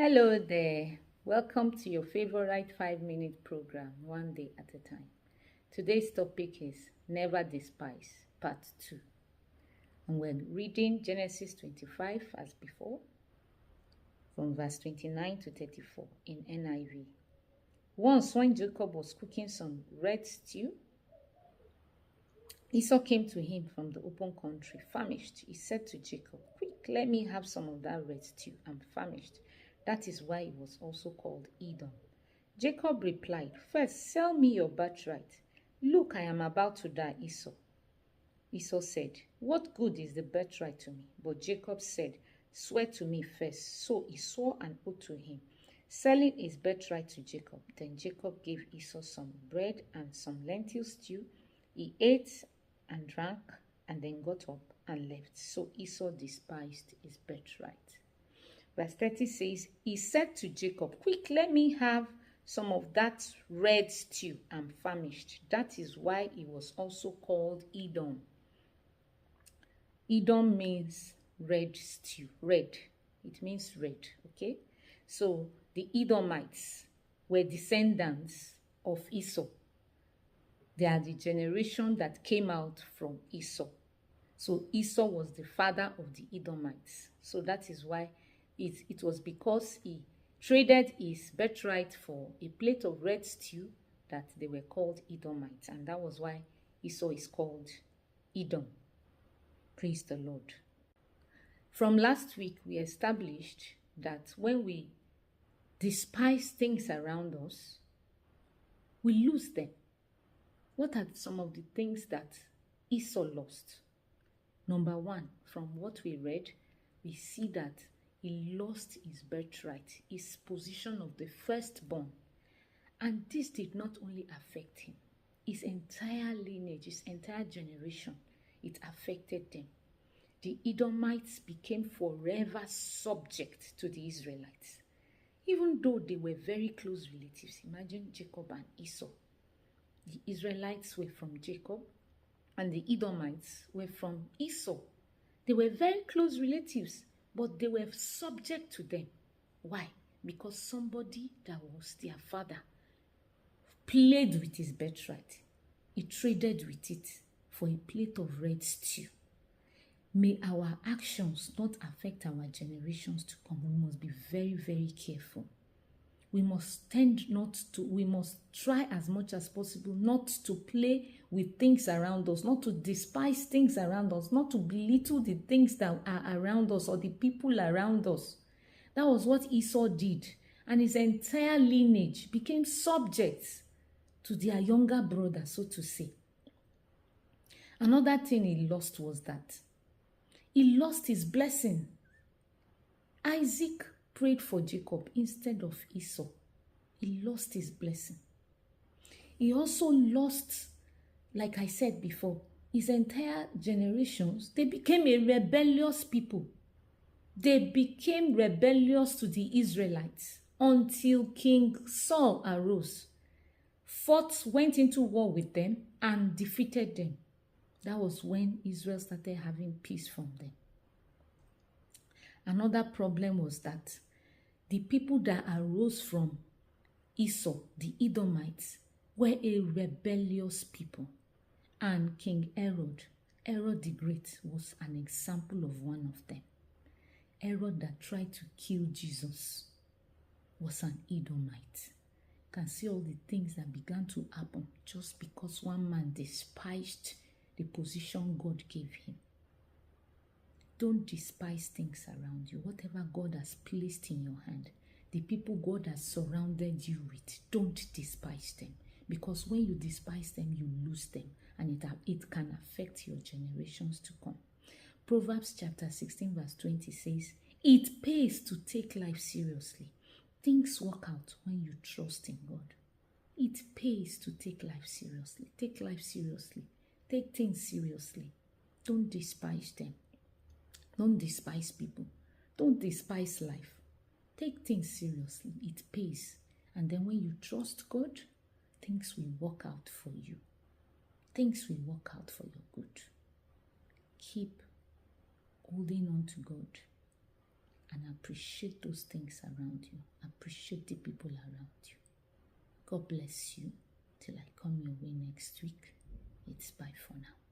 Hello there. Welcome to your favorite 5-minute program, one day at a time. Today's topic is Never Despise, Part 2. And we're reading Genesis 25 as before, from verse 29 to 34 in NIV. Once, when Jacob was cooking some red stew, Esau came to him from the open country, famished. He said to Jacob, "Quick, let me have some of that red stew. I'm famished." That is why it was also called Edom. Jacob replied, "First, sell me your birthright. Look, I am about to die, Esau." Esau said, "What good is the birthright to me?" But Jacob said, "Swear to me first." So he swore an oath to him, selling his birthright to Jacob. Then Jacob gave Esau some bread and some lentil stew. He ate and drank and then got up and left. So Esau despised his birthright. Verse 30 says, he said to Jacob, "Quick, let me have some of that red stew. I'm famished." That is why it was also called Edom. Edom means red stew. Red. It means red. Okay? So the Edomites were descendants of Esau. They are the generation that came out from Esau. So Esau was the father of the Edomites. So that is why it was because he traded his birthright for a plate of red stew that they were called Edomites. And that was why Esau is called Edom. Praise the Lord. From last week, we established that when we despise things around us, we lose them. What are some of the things that Esau lost? Number one, from what we read, we see that he lost his birthright, his position of the firstborn. And this did not only affect him, his entire lineage, his entire generation, it affected them. The Edomites became forever subject to the Israelites, even though they were very close relatives. Imagine Jacob and Esau. The Israelites were from Jacob, and the Edomites were from Esau. They were very close relatives, but they were subject to them. Why? Because somebody that was their father played with his birthright. He traded with it for a plate of red stew. May our actions not affect our generations to come. We must be very, very careful. We must try as much as possible not to play with things around us, not to despise things around us, not to belittle the things that are around us or the people around us. That was what Esau did. And his entire lineage became subject to their younger brother, so to say. Another thing he lost was that he lost his blessing. Isaac prayed for Jacob instead of Esau. He lost his blessing. He also lost, like I said before, his entire generations. They became a rebellious people. They became rebellious to the Israelites until King Saul arose, went into war with them and defeated them. That was when Israel started having peace from them. Another problem was that the people that arose from Esau, the Edomites, were a rebellious people. And King Herod the Great, was an example of one of them. Herod that tried to kill Jesus was an Edomite. You can see all the things that began to happen just because one man despised the position God gave him. Don't despise things around you. Whatever God has placed in your hand, the people God has surrounded you with, don't despise them. Because when you despise them, you lose them. And it can affect your generations to come. Proverbs chapter 16 verse 20 says, "It pays to take life seriously. Things work out when you trust in God." It pays to take life seriously. Take life seriously. Take things seriously. Don't despise them. Don't despise people. Don't despise life. Take things seriously. It pays. And then when you trust God, things will work out for you. Things will work out for your good. Keep holding on to God. and appreciate those things around you. Appreciate the people around you. God bless you. Till I come your way next week. It's bye for now.